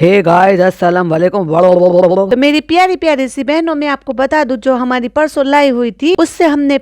Hey guys अस्सलाम वालेकुम। तो मेरी प्यारी प्यारी सी बहनों, मैं आपको बता दूं, जो हमारी परसों लाइव हुई थी उससे हमने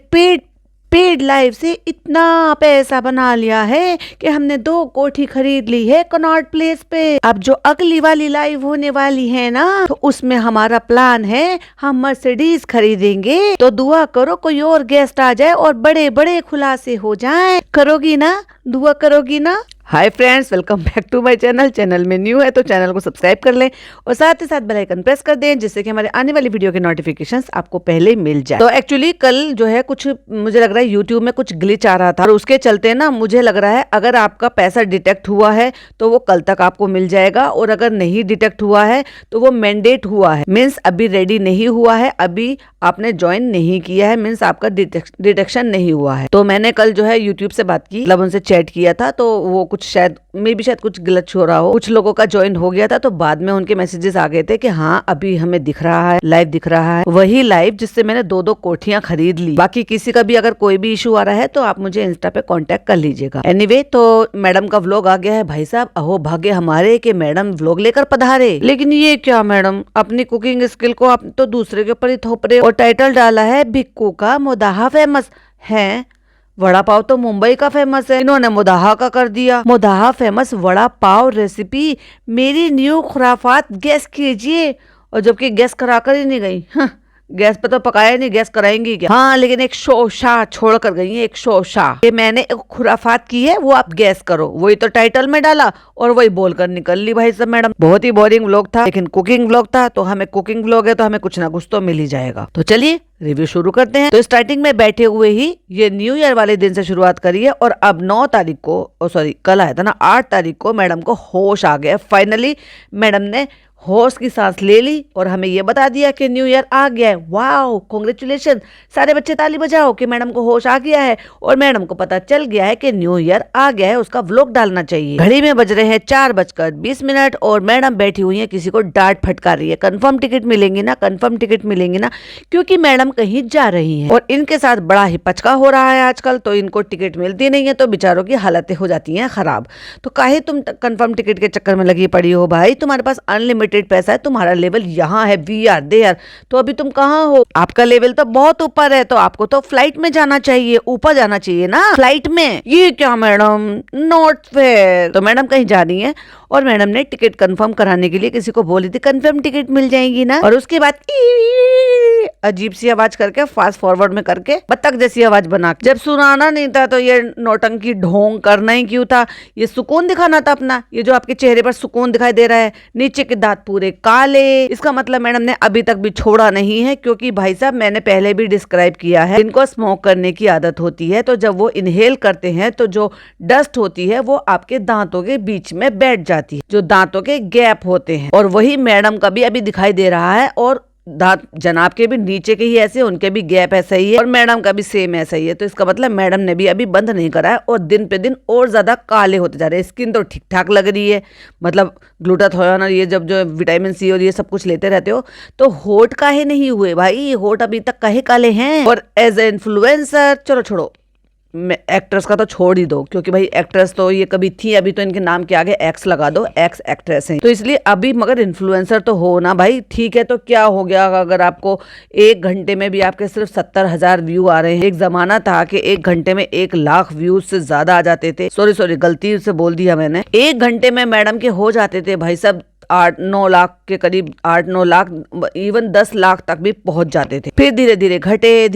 पेड लाइव से इतना पैसा बना लिया है कि हमने 2 कोठी खरीद ली है कनॉट प्लेस पे। अब जो अगली वाली लाइव होने वाली है ना, तो उसमें हमारा प्लान है हम मर्सिडीज खरीदेंगे। तो दुआ करो कोई और गेस्ट आ जाए और बड़े बड़े खुलासे हो जाएं। करोगी ना? दुआ करोगी ना? Hi friends, welcome back to my channel में न्यू है तो चैनल को सब्सक्राइब कर लें और साथ ही साथ बेल आइकन प्रेस कर दें, जिससे कि हमारे आने वाली वीडियो के नोटिफिकेशंस आपको पहले मिल जाए। तो एक्चुअली कल जो है कुछ मुझे लग रहा है यूट्यूब में कुछ ग्लिच आ रहा था और उसके चलते ना मुझे लग रहा है अगर आपका पैसा डिटेक्ट हुआ है तो वो कल तक आपको मिल जाएगा, और अगर नहीं डिटेक्ट हुआ है तो वो मैंडेट हुआ है, मीन्स अभी रेडी नहीं हुआ है, अभी आपने ज्वाइन नहीं किया है, मीन्स आपका डिटेक्शन नहीं हुआ है। तो मैंने कल जो है यूट्यूब से बात की, मतलब उनसे चैट किया था, तो वो कुछ शायद कुछ गलत हो रहा हो, कुछ लोगों का ज्वाइन हो गया था, तो बाद में उनके मैसेजेस आ गए थे कि हाँ अभी हमें दिख रहा है, लाइव दिख रहा है, वही लाइव जिससे मैंने 2 कोठियां खरीद ली। बाकी किसी का भी अगर कोई भी इशू आ रहा है तो आप मुझे इंस्टा पे कांटेक्ट कर लीजिएगा। एनीवे, तो मैडम का व्लॉग आ गया है। भाई साहब, अहो भाग्य हमारे कि मैडम व्लॉग लेकर पधारे। लेकिन ये क्या मैडम, अपनी कुकिंग स्किल को आप तो दूसरे के ऊपर ही थोप रहे और टाइटल डाला है भिक्कू का मोदाहा फेमस है। वड़ा पाव तो मुंबई का फेमस है, इन्होंने मोदाहा का कर दिया। मोदाहा फेमस वड़ा पाव रेसिपी मेरी न्यू खुराफात गैस कीजिए, और जबकि गैस कराकर ही नहीं गई। गैस पे तो पकाया नहीं, गैस कराएंगी क्या? हाँ, लेकिन एक शोशा छोड़ कर गई है, एक शोशा कि मैंने एक खुराफात की है वो आप गैस करो, वही तो टाइटल में डाला और वही बोलकर निकल ली। भाई साहब मैडम, बहुत ही बोरिंग व्लॉग था, लेकिन कुकिंग व्लॉग था, तो हमें कुकिंग व्लॉग है तो हमें कुछ ना कुछ तो मिल ही जाएगा। तो चलिए रिव्यू शुरू करते हैं। तो स्टार्टिंग में बैठे हुए ही ये न्यू ईयर वाले दिन से शुरुआत करिए, और अब 9 तारीख को, सॉरी कल आया था ना, 8 तारीख को मैडम को होश आ गया। फाइनली मैडम ने होश की सांस ले ली और हमें ये बता दिया कि न्यू ईयर आ गया है। वाओ, कांग्रेचुलेशन, सारे बच्चे ताली बजाओ कि मैडम को होश आ गया है और मैडम को पता चल गया है कि न्यू ईयर आ गया है, उसका व्लॉग डालना चाहिए। घड़ी में बज रहे हैं 4:20 और मैडम बैठी हुई है, किसी को डांट फटकार रही है। कंफर्म टिकट मिलेंगी ना, कंफर्म टिकट मिलेंगी ना, क्योंकि मैडम कहीं जा रही है और इनके साथ बड़ा ही पचका हो रहा है आजकल, तो इनको टिकट मिलती नहीं है, तो बेचारों की हालतें हो जाती हैं खराब। तो काहे तुम कंफर्म टिकट के चक्कर में लगी पड़ी हो भाई? तुम्हारे पास अनलिमिटेड पैसा है, तुम्हारा लेवल यहाँ है, वी आर देयर, तो अभी तुम कहाँ हो? आपका लेवल तो बहुत ऊपर है, तो आपको तो फ्लाइट में जाना चाहिए, ऊपर जाना चाहिए ना फ्लाइट में। ये क्या मैडम, नॉट फेयर। तो मैडम कहीं जा रही है और मैडम ने टिकट कंफर्म कराने के लिए किसी को बोली थी कंफर्म टिकट मिल जाएगी ना, और उसके बाद अजीब सी आवाज करके, फास्ट फॉरवर्ड में करके बत्तख जैसी आवाज बना, जब सुनाना नहीं था तो ये नौटंकी ढोंग करना ही क्यों था? ये सुकून दिखाना था अपना, ये जो आपके चेहरे पर सुकून दिखाई दे रहा है, नीचे के दांत पूरे काले, इसका मतलब मैडम ने अभी तक भी छोड़ा नहीं है। क्योंकि भाई साहब मैंने पहले भी डिस्क्राइब किया है, इनको स्मोक करने की आदत होती है, तो जब वो इनहेल करते हैं तो जो डस्ट होती है वो आपके दांतों के बीच में बैठ जाती है, जो दांतों के गैप होते हैं, और वही मैडम का भी अभी दिखाई दे रहा है। और दांत जनाब के भी नीचे के ही ऐसे, उनके भी गैप ऐसा ही है और मैडम का भी सेम ऐसा ही है। तो इसका मतलब मैडम ने भी अभी बंद नहीं करा है और दिन पे दिन और ज्यादा काले होते जा रहे हैं। स्किन तो ठीक ठाक लग रही है, मतलब ग्लूटाथियोन और ये जब जो विटामिन सी और ये सब कुछ लेते रहते हो, तो होठ काहे नहीं हुए भाई? होठ अभी तक काहे काले हैं? और एज ए इन्फ्लुएंसर, चलो छोड़ो, एक्ट्रेस का तो छोड़ ही दो, क्योंकि भाई एक्ट्रेस तो ये कभी थी, अभी तो इनके नाम के आगे एक्स लगा दो, एक्स एक्ट्रेस हैं, तो इसलिए अभी मगर इन्फ्लुएंसर तो हो ना भाई। ठीक है, तो क्या हो गया अगर आपको 1 घंटे में भी आपके सिर्फ 70,000 व्यू आ रहे हैं? एक जमाना था कि 1 घंटे में 1 लाख व्यूज से ज्यादा आ जाते थे। सॉरी गलती से बोल दिया मैंने, 1 घंटे में मैडम के हो जाते थे भाई साहब 8-9 लाख के करीब, 8-9 लाख, इवन 10 लाख तक भी पहुंच जाते थे। फिर धीरे धीरे घटते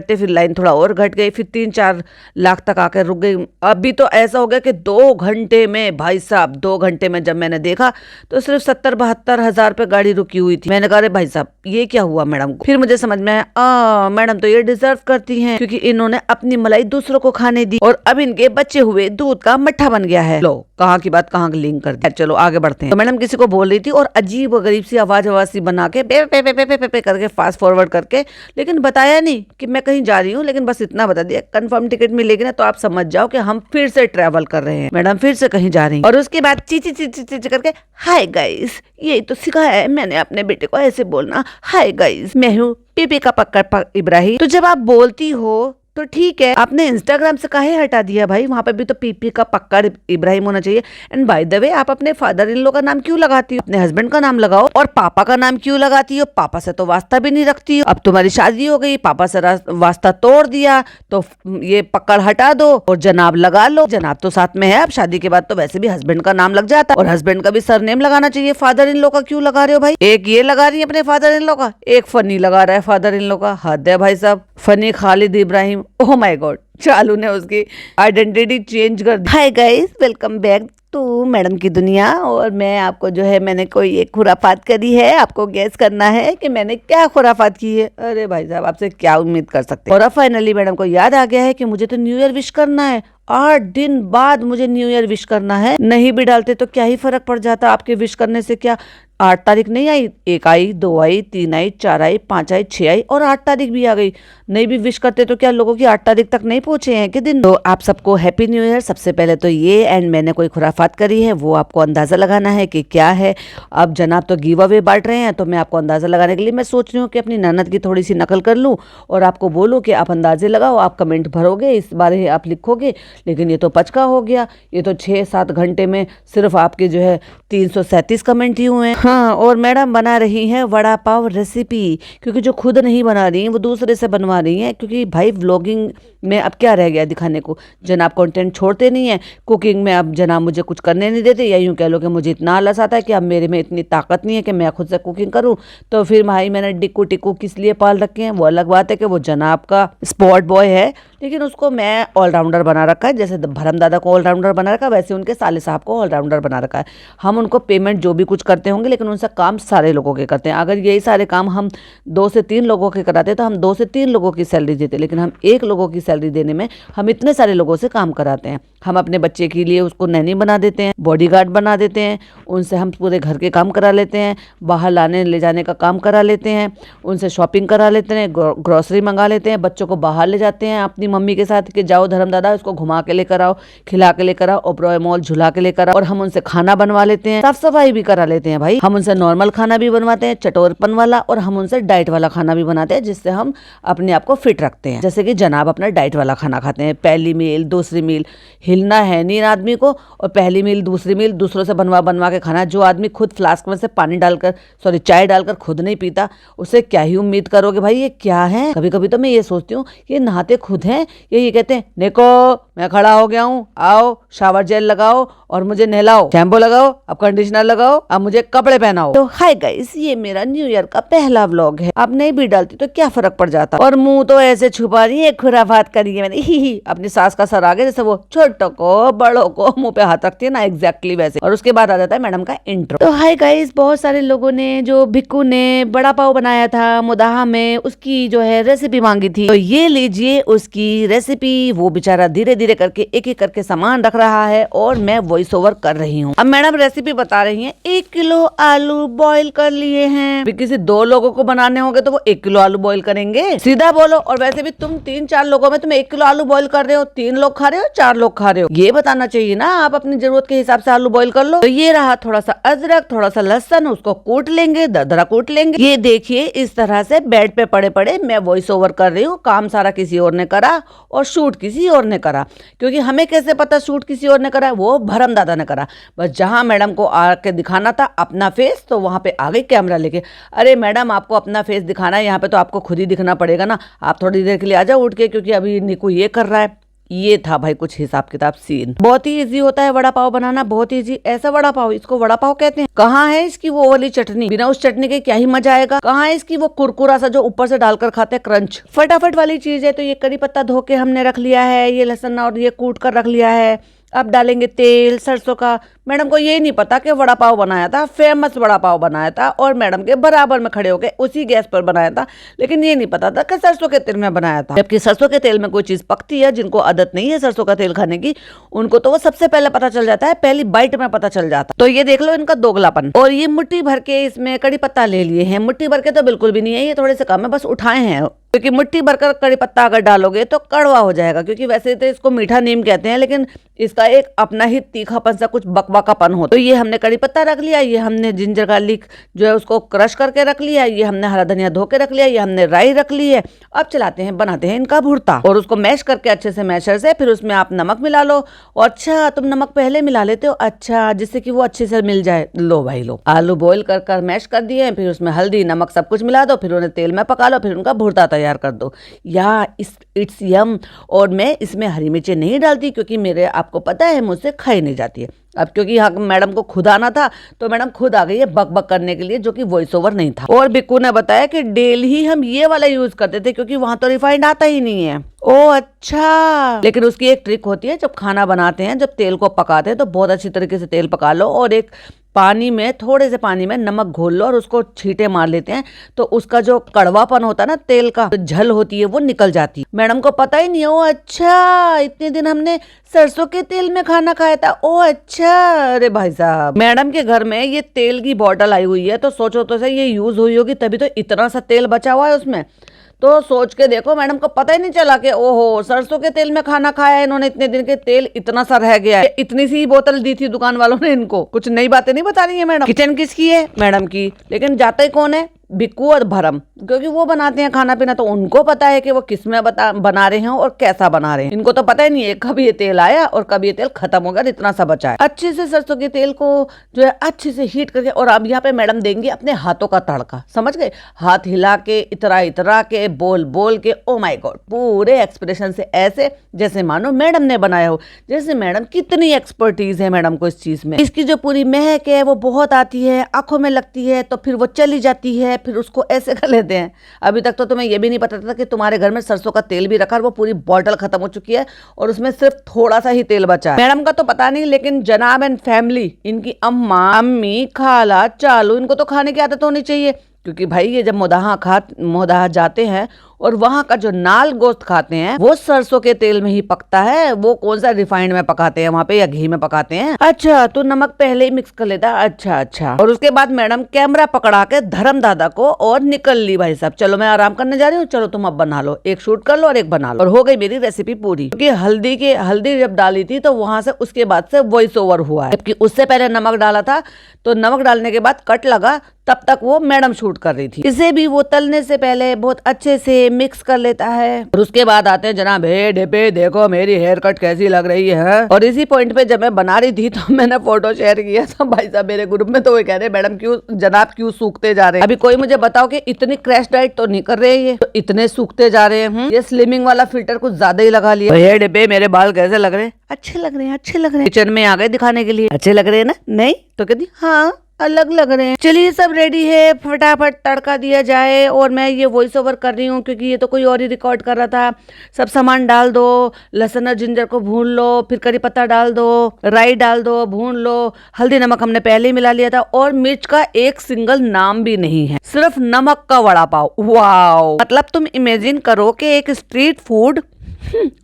फिर लाइन थोड़ा और घट गई, फिर 3-4 लाख तक आकर रुक गई। अभी तो ऐसा हो गया कि 2 घंटे में भाई साहब, 2 घंटे में जब मैंने देखा तो सिर्फ 70-72 हजार पे गाड़ी रुकी हुई थी। मैंने कहा भाई साहब ये क्या हुआ मैडम को? फिर मुझे समझ में आया, मैडम तो ये डिजर्व करती हैं, क्योंकि इन्होंने अपनी मलाई दूसरों को खाने दी और अब इनके बचे हुए दूध का मट्ठा बन गया है। लो, कहाँ की बात कहाँ लिंक कर दी। चलो आगे बढ़ते हैं। तो मैडम किसी को बोल रही थी और अजीब गरीब सी आवाज सी बना के पे पे पे पे पे पे पे करके फास्ट फॉरवर्ड करके, लेकिन बताया नहीं कि मैं कहीं जा रही हूँ, लेकिन बस इतना बता दिया कंफर्म टिकट मिलेगी ना तो आप समझ जाओ कि हम फिर से ट्रेवल कर रहे हैं, मैडम फिर से कहीं जा रही हैं। और उसके बाद चीची करके हाय गाइस, यही तो सिखाया है मैंने अपने बेटे को ऐसे बोलना, हाय गाइस मैं हूँ पीपी का पक्का इब्राहिम। तो जब आप बोलती हो तो ठीक है, आपने इंस्टाग्राम से काहे हटा दिया भाई? वहां पे भी तो पीपी का पक्का इब्राहिम होना चाहिए। एंड बाय द वे, आप अपने फादर इन लॉ का नाम क्यों लगाती हो? अपने हस्बैंड का नाम लगाओ। और पापा का नाम क्यों लगाती हो? पापा से तो वास्ता भी नहीं रखती हो। अब तुम्हारी शादी हो गई, पापा से वास्ता तोड़ दिया, तो ये पकड़ हटा दो और जनाब लगा लो। जनाब तो साथ में है, अब शादी के बाद तो वैसे भी हस्बैंड का नाम लग जाता, और हस्बैंड का भी सरनेम लगाना चाहिए। फादर इन लॉ का क्यों लगा रहे हो भाई? एक ये लगा रही है अपने फादर इन लॉ का, एक फनी लगा रहा है फादर इन लॉ का। हद है भाई साहब। Funny Khalid Ibrahim, oh my God. चालू ने उसकी आइडेंटिटी चेंज कर दी। Hi guys, welcome back to madam की दुनिया। और मैं आपको जो है, मैंने कोई एक खुराफात करी है, आपको गैस करना है कि मैंने क्या खुराफात की है। अरे भाई साहब, आपसे क्या उम्मीद कर सकते हैं। और अब फाइनली मैडम को याद आ गया है कि मुझे तो न्यू ईयर विश करना है। 8 दिन बाद मुझे न्यू ईयर विश करना है। नहीं भी डालते तो क्या ही फर्क पड़ जाता आपके विश करने से। क्या 8 तारीख नहीं आई? 1 आई, 2 आई, 3 आई, 4 आई, 5 आई, 6 आई और 8 तारीख भी आ गई। नहीं भी विश करते तो क्या लोगों की 8 तारीख तक नहीं पहुंचे हैं कि दिन? तो आप सबको हैप्पी न्यू ईयर सबसे पहले तो ये। एंड मैंने कोई खुराफात करी है, वो आपको अंदाजा लगाना है कि क्या है। अब जनाब तो गिव अवे बांट रहे हैं, तो मैं आपको अंदाजा लगाने के लिए मैं सोच रही हूँ कि अपनी ननद की थोड़ी सी नकल कर लूँ और आपको बोलूँ कि आप अंदाजे लगाओ, आप कमेंट भरोगे, इस बारे आप लिखोगे। लेकिन ये तो पचका हो गया। ये तो 6-7 घंटे में सिर्फ आपके जो है 337 कमेंट ही हुए हैं। हाँ, और मैडम बना रही हैं वड़ा पाव रेसिपी, क्योंकि जो खुद नहीं बना रही हैं वो दूसरे से बनवा रही हैं। क्योंकि भाई व्लॉगिंग में अब क्या रह गया दिखाने को? जनाब कंटेंट छोड़ते नहीं है। कुकिंग में अब जनाब मुझे कुछ करने नहीं देते, या यूँ कह लो कि मुझे इतना आलस आता है कि अब मेरे में इतनी ताकत नहीं है कि मैं खुद से कुकिंग करूँ। तो फिर भाई मैंने डिक्कू टिक्कू किस लिए पाल रखे हैं? वो अलग बात है कि वो जनाब का स्पॉट बॉय है, लेकिन उसको मैं ऑलराउंडर बना रखा है। जैसे भरम दादा को ऑलराउंडर बना रखा है, वैसे उनके साले साहब को ऑलराउंडर बना रखा है। हम उनको पेमेंट जो भी कुछ करते होंगे, लेकिन उनसे काम सारे लोगों के करते हैं। अगर यही सारे काम हम 2 से 3 लोगों के कराते तो हम 2 से 3 लोगों की सैलरी देते, लेकिन हम 1 लोगों की सैलरी देने में हम इतने सारे लोगों से काम कराते हैं। हम अपने बच्चे के लिए उसको नैनी बना देते हैं, बॉडीगार्ड बना देते हैं, उनसे हम पूरे घर के काम करा लेते हैं, बाहर लाने ले जाने का काम करा लेते हैं, उनसे शॉपिंग करा लेते हैं, ग्रोसरी मंगा लेते हैं, बच्चों को बाहर ले जाते हैं अपनी मम्मी के साथ कि जाओ धर्म दादा उसको घुमा के लेकर आओ, खिला के लेकर आओ, ओबरॉय मॉल झुला के लेकर आओ। और हम उनसे खाना बनवा लेते हैं, साफ सफाई भी करा लेते हैं भाई। हम उनसे नॉर्मल खाना भी बनवाते हैं, चटोरपन वाला, और हम उनसे डाइट वाला खाना भी बनाते हैं, जिससे हम अपने आप को फिट रखते हैं। जैसे कि जनाब अपना डाइट वाला खाना खाते हैं, पहली मील, दूसरी मील। हिलना है नहीं इन आदमी को, और पहली मील दूसरी मील दूसरों से बनवा बनवा के खाना। जो आदमी खुद फ्लास्क में से पानी डालकर, सॉरी चाय डालकर खुद नहीं पीता, उससे क्या ही उम्मीद करोगे भाई? ये क्या है? कभी कभी तो मैं ये सोचती हूँ, ये नहाते खुद हैं, ये कहते हैं देखो मैं खड़ा हो गया हूँ, आओ शावर जेल लगाओ और मुझे नहलाओ, शैम्पू लगाओ, अब कंडीशनर लगाओ, अब मुझे कपड़े पहनाओ। तो हाय गाइस, ये मेरा न्यू ईयर का पहला व्लॉग है। अब नहीं भी डालती तो क्या फर्क पड़ जाता? और मुंह तो ऐसे छुपा रही है, खुराफात करी है मैंने। ही अपनी सास का सर आगे, जैसे वो छोटों को बड़ों को मुंह पे हाथ रखती है ना, एग्जैक्टली वैसे। और उसके बाद आ जाता है मैडम का इंट्रो। तो हाय गाइस, बहुत सारे लोगों ने, जो भिक्कू ने बड़ा पाव बनाया था मुदाहा में, उसकी जो है रेसिपी मांगी थी, तो ये लीजिए उसकी रेसिपी। वो बेचारा धीरे धीरे करके एक एक करके सामान रख रहा है और मैं वॉइस ओवर कर रही हूँ। अब मैडम रेसिपी बता रही हैं, 1 किलो आलू बॉईल कर लिए हैं। किसी 2 लोगों को बनाने होंगे तो वो 1 किलो आलू बॉईल करेंगे, सीधा बोलो। और वैसे भी तुम 3-4 लोगों में तुम 1 किलो आलू बॉईल कर रहे हो, 3 लोग खा रहे हो, 4 लोग खा रहे हो, ये बताना चाहिए ना। आप अपनी जरूरत के हिसाब से आलू बॉईल कर लो। तो ये रहा थोड़ा सा अदरक, थोड़ा सा लहसुन, उसको कूट लेंगे, दरदरा कूट लेंगे। ये देखिए इस तरह से बेड पे पड़े पड़े मैं वॉइस ओवर कर रही हूँ। काम सारा किसी और ने करा और शूट किसी और ने करा, क्योंकि हमें कैसे पता शूट किसी और ने करा? वो भरम दादा ने करा। बस जहां मैडम को आके दिखाना था अपना फेस, तो वहां पे आ गई कैमरा लेके। अरे मैडम, आपको अपना फेस दिखाना है यहाँ पे, तो आपको खुद ही दिखना पड़ेगा ना। आप थोड़ी देर के लिए आ जाओ उठ के, क्योंकि अभी निकू ये कर रहा है। ये था भाई कुछ हिसाब किताब सीन। बहुत ही इजी होता है वड़ा पाव बनाना, बहुत इजी। ऐसा वड़ा पाव, इसको वड़ा पाव कहते हैं। कहाँ है इसकी वो वाली चटनी? बिना उस चटनी के क्या ही मजा आएगा। कहाँ है इसकी वो कुरकुरा सा जो ऊपर से डालकर खाते हैं, क्रंच? फटाफट वाली चीज है। तो ये करी पत्ता धो के हमने रख लिया है, ये लहसुन और ये कूट कर रख लिया है। अब डालेंगे तेल सरसों का। मैडम को ये नहीं पता कि वड़ा पाव बनाया था, फेमस वड़ा पाव बनाया था, और मैडम के बराबर में खड़े होके उसी गैस पर बनाया था। लेकिन ये नहीं पता था कि सरसों के तेल में बनाया था। जबकि सरसों के तेल में कोई चीज पकती है, जिनको आदत नहीं है सरसों का तेल खाने की, उनको तो वो सबसे पहले पता चल जाता है, पहली बाइट में पता चल जाता। तो ये देख लो इनका दोगलापन। और ये मुट्ठी भर के इसमें कड़ी पत्ता ले लिए हैं। मुट्ठी भर के तो बिल्कुल भी नहीं है, ये थोड़े से कम है, बस उठाए हैं। क्योंकि मुट्ठी भरकर कड़ी पत्ता अगर डालोगे तो कड़वा हो जाएगा। क्योंकि वैसे तो इसको मीठा नीम कहते हैं, लेकिन इसका एक अपना ही तीखापन सा कुछ बक बकबकापन हो। तो ये हमने कड़ी पत्ता रख लिया, ये हमने जिंजर गार्लिक जो है उसको क्रश करके रख लिया, ये हमने हरा धनिया धो के रख लिया, ये हमने राई रख ली है। अब चलाते हैं, बनाते हैं इनका भुर्ता और उसको मैश करके अच्छे से मैशर से, फिर उसमें आप नमक मिला लो। और अच्छा तुम नमक पहले मिला लेते हो, अच्छा जिससे कि वो अच्छे से मिल जाए। लो भाई लो, आलू बॉईल कर मैश कर दिए, फिर उसमें हल्दी नमक सब कुछ मिला दो, फिर उन्हें तेल में पका लो, फिर उनका भुर्ता तैयार कर दो। या इट्स यम। और मैं इसमें हरी मिर्चें नहीं डालती क्योंकि मेरे आपको पता है मुझसे खाई नहीं जाती है। अब क्योंकि यहाँ मैडम को खुद आना था तो मैडम खुद आ गई है बक बक करने के लिए, जो कि वॉइस ओवर नहीं था। और बिक्कू ने बताया कि डेली ही हम ये वाला यूज करते थे क्योंकि वहां तो रिफाइंड आता ही नहीं है। ओ अच्छा, लेकिन उसकी एक ट्रिक होती है, जब खाना बनाते हैं, जब तेल को पकाते हैं तो बहुत अच्छी तरीके से तेल पका लो और एक पानी में, थोड़े से पानी में नमक घोल लो और उसको छींटे मार लेते हैं तो उसका जो कड़वापन होता है ना, तेल का जो झल होती है वो निकल जाती है। मैडम को पता ही नहीं है। ओ अच्छा, इतने दिन हमने सरसों के तेल में खाना खाया था। ओ अच्छा, अरे भाई साहब, मैडम के घर में ये तेल की बॉटल आई हुई है तो सोचो तो सही, ये यूज हुई होगी तभी तो इतना सा तेल बचा हुआ है उसमें। तो सोच के देखो, मैडम को पता ही नहीं चला कि ओहो सरसों के तेल में खाना खाया है इन्होंने, इतने दिन के तेल इतना सा रह गया है। इतनी सी बोतल दी थी दुकान वालों ने इनको, कुछ नई बातें नहीं बता रही है मैडम। किचन किसकी है? मैडम की। लेकिन जाता ही कौन है? बिक्कू और भरम, क्योंकि वो बनाते हैं खाना पीना तो उनको पता है कि वो किस में बना रहे हैं और कैसा बना रहे हैं। इनको तो पता ही नहीं है कब ये तेल आया और कब ये तेल खत्म हो गया, इतना सा बचा है। अच्छे से सरसों के तेल को जो है अच्छे से हीट करके, और अब यहाँ पे मैडम देंगी अपने हाथों का तड़का, समझ गए? हाथ हिला के, इतरा इतरा के, बोल बोल के, ओ माय गॉड, पूरे एक्सप्रेशन से, ऐसे जैसे मानो मैडम ने बनाया हो। जैसे मैडम, कितनी एक्सपर्टीज है मैडम को इस चीज में। इसकी जो पूरी महक है वो बहुत आती है, आंखों में लगती है तो फिर वो चली जाती है, फिर उसको ऐसे कर लेते हैं। अभी तक तो तुम्हें यह भी नहीं पता था कि तुम्हारे घर में सरसों का तेल भी रखा और वो पूरी बॉटल खत्म हो चुकी है और उसमें सिर्फ थोड़ा सा ही तेल बचा है। मैडम का तो पता नहीं, लेकिन जनाब एंड फैमिली, इनकी अम्मा, अम्मी, खाला, चालू, इनको तो खाने की आदत होनी चाहिए। क्योंकि भाई ये जब मोदाहा जाते हैं और वहां का जो नाल गोश्त खाते हैं वो सरसों के तेल में ही पकता है। वो कौन सा रिफाइंड में पकाते हैं वहां पे या घी में पकाते हैं? अच्छा, तो नमक पहले ही मिक्स कर लेता। अच्छा अच्छा। और उसके बाद मैडम कैमरा पकड़ा के धर्म दादा को और निकल ली, भाई साहब चलो मैं आराम करने जा रही हूँ, चलो तुम अब बना लो, एक शूट कर लो और एक बना लो। और हो गई मेरी रेसिपी पूरी। क्योंकि हल्दी जब डाली थी तो वहां से उसके बाद से वॉइस ओवर हुआ है, जबकि उससे पहले नमक डाला था। तो नमक डालने के बाद कट लगा, तब तक वो मैडम शूट कर रही थी। इसे भी वो तलने से पहले बहुत अच्छे से मिक्स कर लेता है। और उसके बाद आते हैं जनाब, हे डेपे देखो मेरी हेयर कट कैसी लग रही है। और इसी पॉइंट पे जब मैं बना रही थी तो मैंने फोटो शेयर किया था भाई साहब मेरे ग्रुप में, तो वो कह रहे मैडम क्यों जनाब क्यों सूखते जा रहे हैं। अभी कोई मुझे बताओ कि इतनी क्रैश डाइट तो नहीं कर रहे ये, तो इतने सूखते जा रहे हैं। ये स्लिमिंग वाला फिल्टर कुछ ज्यादा ही लगा लिया। हे डेपे मेरे बाल कैसे लग रहे हैं? अच्छे लग रहे हैं, अच्छे लग रहे हैं। किचन में आ गए दिखाने के लिए, अच्छे लग रहे हैं ना? नहीं तो कहती हाँ अलग लग रहे हैं। चलिए सब रेडी है, फटाफट तड़का दिया जाए। और मैं ये वॉइस ओवर कर रही हूँ क्योंकि ये तो कोई और ही रिकॉर्ड कर रहा था। सब सामान डाल दो, लहसुन और जिंजर को भून लो, फिर करी पत्ता डाल दो, राई डाल दो, भून लो। हल्दी नमक हमने पहले ही मिला लिया था। और मिर्च का एक सिंगल नाम भी नहीं है, सिर्फ नमक का वड़ा पाव। वाओ, मतलब तुम इमेजिन करो कि एक स्ट्रीट फूड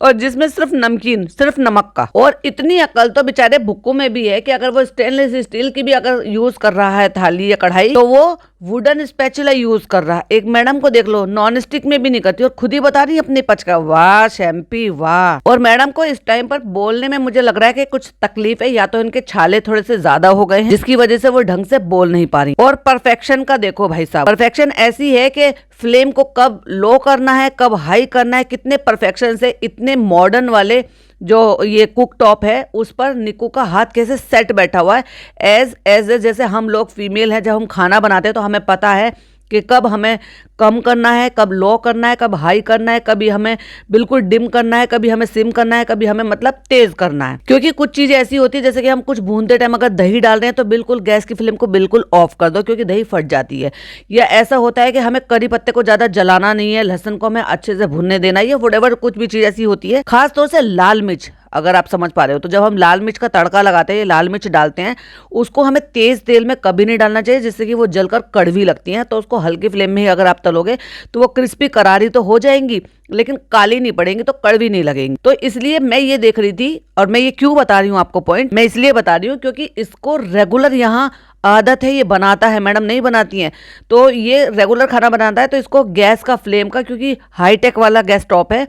और जिसमें सिर्फ नमकीन, सिर्फ नमक का। और इतनी अकल तो बेचारे भुक्कू में भी है कि अगर वो स्टेनलेस स्टील की भी अगर यूज कर रहा है थाली या कढ़ाई, तो वो वुडन स्पैचुला यूज कर रहा है। एक मैडम को देख लो, नॉन स्टिक में भी नहीं करती और खुद ही बता रही है अपने पच का। वाह शैम्पी वाह। और मैडम को इस टाइम पर बोलने में मुझे लग रहा है कि कुछ तकलीफ है, या तो इनके छाले थोड़े से ज्यादा हो गए हैं जिसकी वजह से वो ढंग से बोल नहीं पा रही। और परफेक्शन का देखो भाई साहब, परफेक्शन ऐसी है कि फ्लेम को कब लो करना है, कब हाई करना है, कितने परफेक्शन से इतने मॉडर्न वाले जो ये कुक टॉप है उस पर निक्कू का हाथ कैसे सेट बैठा हुआ है। एज जैसे हम लोग फीमेल हैं, जब हम खाना बनाते हैं तो हमें पता है कि कब हमें कम करना है, कब लो करना है, कब हाई करना है, कभी हमें बिल्कुल डिम करना है, कभी हमें सिम करना है, कभी हमें मतलब तेज करना है। क्योंकि कुछ चीजें ऐसी होती है, जैसे कि हम कुछ भूनते टाइम अगर दही डाल रहे हैं तो बिल्कुल गैस की फ्लेम को बिल्कुल ऑफ कर दो क्योंकि दही फट जाती है। या ऐसा होता है कि हमें करी पत्ते को ज्यादा जलाना नहीं है, लहसुन को हमें अच्छे से भूनने देना है, व्हाटएवर कुछ भी चीज ऐसी होती है। खास तौर से लाल मिर्च, अगर आप समझ पा रहे हो, तो जब हम लाल मिर्च का तड़का लगाते हैं, लाल मिर्च डालते हैं, उसको हमें तेज तेल में कभी नहीं डालना चाहिए जिससे कि वो जलकर कड़वी लगती हैं। तो उसको हल्की फ्लेम में ही अगर आप तलोगे तो वो क्रिस्पी करारी तो हो जाएंगी लेकिन काली नहीं पड़ेंगी, तो कड़वी नहीं लगेंगी। तो इसलिए मैं ये देख रही थी, और मैं ये क्यों बता रही हूँ आपको पॉइंट, मैं इसलिए बता रही हूँ क्योंकि इसको रेगुलर यहाँ आदत है, ये बनाता है, मैडम नहीं बनाती हैं, तो ये रेगुलर खाना बनाता है। तो इसको गैस का फ्लेम का, क्योंकि हाईटेक वाला गैस टॉप है,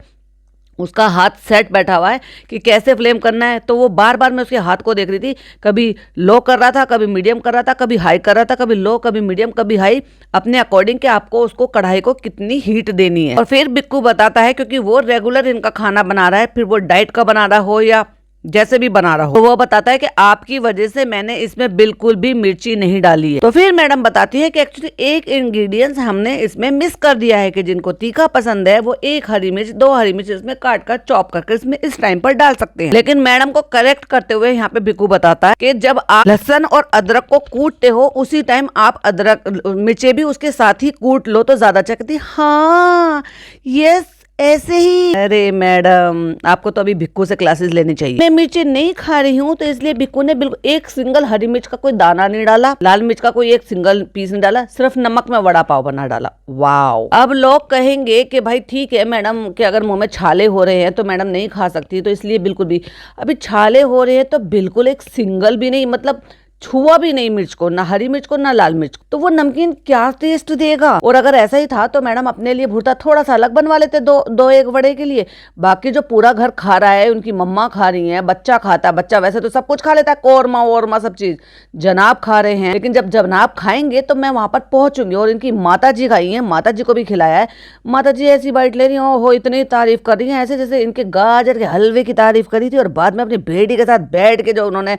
उसका हाथ सेट बैठा हुआ है कि कैसे फ्लेम करना है। तो वो बार बार मैं उसके हाथ को देख रही थी, कभी लो कर रहा था, कभी मीडियम कर रहा था, कभी हाई कर रहा था, कभी लो, कभी मीडियम, कभी हाई, अपने अकॉर्डिंग कि आपको उसको कढ़ाई को कितनी हीट देनी है। और फिर बिक्कू बताता है, क्योंकि वो रेगुलर इनका खाना बना रहा है, फिर वो डाइट का बना रहा हो या जैसे भी बना रहा हो, तो वो बताता है कि आपकी वजह से मैंने इसमें बिल्कुल भी मिर्ची नहीं डाली है। तो फिर मैडम बताती है कि एक्चुअली एक इंग्रेडिएंट्स हमने इसमें मिस कर दिया है कि जिनको तीखा पसंद है वो 1 हरी मिर्च 2 हरी मिर्च इसमें काट कर चॉप करके इसमें इस टाइम पर डाल सकते हैं। लेकिन मैडम को करेक्ट करते हुए यहाँ पे बिक्कू बताता है कि जब आप लहसुन और अदरक को कूटते हो उसी टाइम आप अदरक मिर्चे भी उसके साथ ही कूट लो तो ज्यादा अच्छा। कहती हाँ यस ऐसे ही। अरे मैडम आपको तो अभी भिक्कू से क्लासेस लेनी चाहिए। मैं मिर्ची नहीं खा रही हूँ तो इसलिए भिक्कू ने बिल्कुल एक सिंगल हरी मिर्च का कोई दाना नहीं डाला, लाल मिर्च का कोई एक सिंगल पीस नहीं डाला, सिर्फ नमक में वड़ा पाव बना डाला। वाओ। अब लोग कहेंगे कि भाई ठीक है मैडम कि अगर मुंह में छाले हो रहे हैं तो मैडम नहीं खा सकती, तो इसलिए बिल्कुल भी अभी छाले हो रहे हैं तो बिल्कुल एक सिंगल भी नहीं, मतलब छुआ भी नहीं मिर्च को, ना हरी मिर्च को ना लाल मिर्च को, तो वो नमकीन क्या टेस्ट देगा। और अगर ऐसा ही था तो मैडम अपने लिए भुर्ता थोड़ा सा अलग बनवा लेते, दो एक बड़े के लिए। बाकी जो पूरा घर खा रहा है, उनकी मम्मा खा रही है, बच्चा खाता है, बच्चा वैसे तो सब कुछ खा लेता है, कौरमा वोरमा सब चीज, जनाब खा रहे हैं, लेकिन जब जनाब खाएंगे तो मैं वहां पर पहुंचूंगी। और इनकी माता जी खाई है, माता जी को भी खिलाया है। माता जी ऐसी बाइट ले रही हो इतनी तारीफ कर रही है ऐसे जैसे इनके गाजर के हलवे की तारीफ करी थी, और बाद में अपनी बेटी के साथ बैठ के जो उन्होंने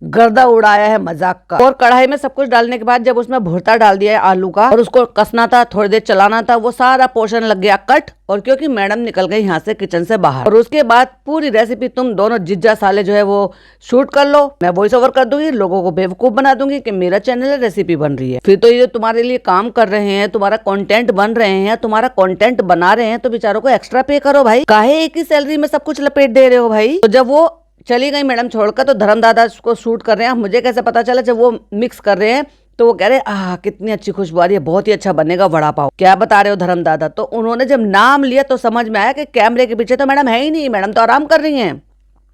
गर्दा उड़ाया है मजाक का। और कढ़ाई में सब कुछ डालने के बाद जब उसमें भुर्ता डाल दिया है आलू का और उसको कसना था, थोड़ी देर चलाना था, वो सारा पोर्शन लग गया कट। और क्योंकि मैडम निकल गई यहाँ से किचन से बाहर, और उसके बाद पूरी रेसिपी तुम दोनों जिज्जा साले जो है वो शूट कर लो, मैं वॉइस ओवर कर दूंगी, लोगों को बेवकूफ बना दूंगी कि मेरा चैनल है रेसिपी बन रही है। फिर तो ये तुम्हारे लिए काम कर रहे हैं, तुम्हारा कंटेंट बन रहे हैं, तुम्हारा कंटेंट बना रहे हैं, तो बेचारों को एक्स्ट्रा पे करो भाई, काहे एक ही सैलरी में सब कुछ लपेट दे रहे हो भाई। तो जब वो चली गई मैडम छोड़कर तो धर्म दादा को शूट कर रहे हैं। मुझे कैसे पता चला, जब वो मिक्स कर रहे हैं तो वो कह रहे हैं कितनी अच्छी खुशबू आ रही है, बहुत ही अच्छा बनेगा वड़ा पाव। क्या बता रहे हो धर्म दादा। तो उन्होंने जब नाम लिया तो समझ में आया कि कैमरे के पीछे तो मैडम है ही नहीं, मैडम तो आराम कर रही हैं।